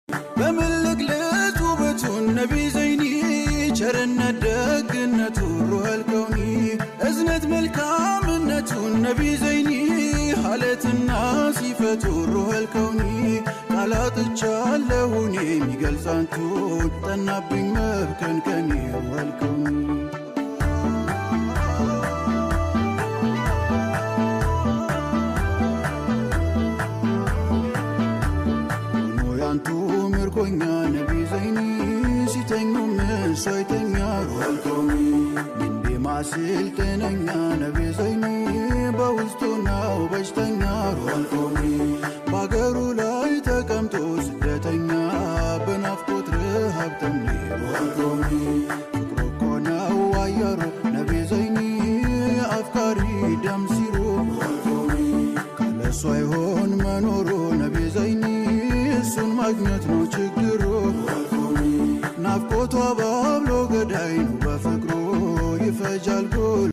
በመልግለቱ ውበቱን ነቢ ዘይኒ ቸርነት ደግነቱ ሩህል ከውኒ እዝነት መልካምነቱን ነቢ ዘይኒ ሐለትና ሲፈቱ ሩህል ከውኒ ቃላጥቻለሁ እኔ የሚገልጽ አንቱን ጠናብኝ መብከንከኒ ሩህል ከውኒ ምርኮኛ ነቢ ዘይኒ ሲተኙ ምሳይተኛ ሩህል ከውኒ እንዴ ማስልጠነኛ ነቢ ዘይኒ በውስጡ ነው በሽተኛ ሩህል ከውኒ በአገሩ ላይ ተቀምጦ ስደተኛ በናፍቆት ረሃብ ተምኔ ሩህል ከውኒ ፍቅሩ እኮ ነው አየሩ ነቢ ዘይኒ አፍቃሪ ደም ሲሩ ሩህል ከውኒ ካለሱ አይሆን መኖሩ ነቢ ዘይኒ እሱን ማግኘት ነው ችግሩ ናፍቆቷ ባብሎ ገዳይ ነው በፍቅሩ ይፈጃል ጎል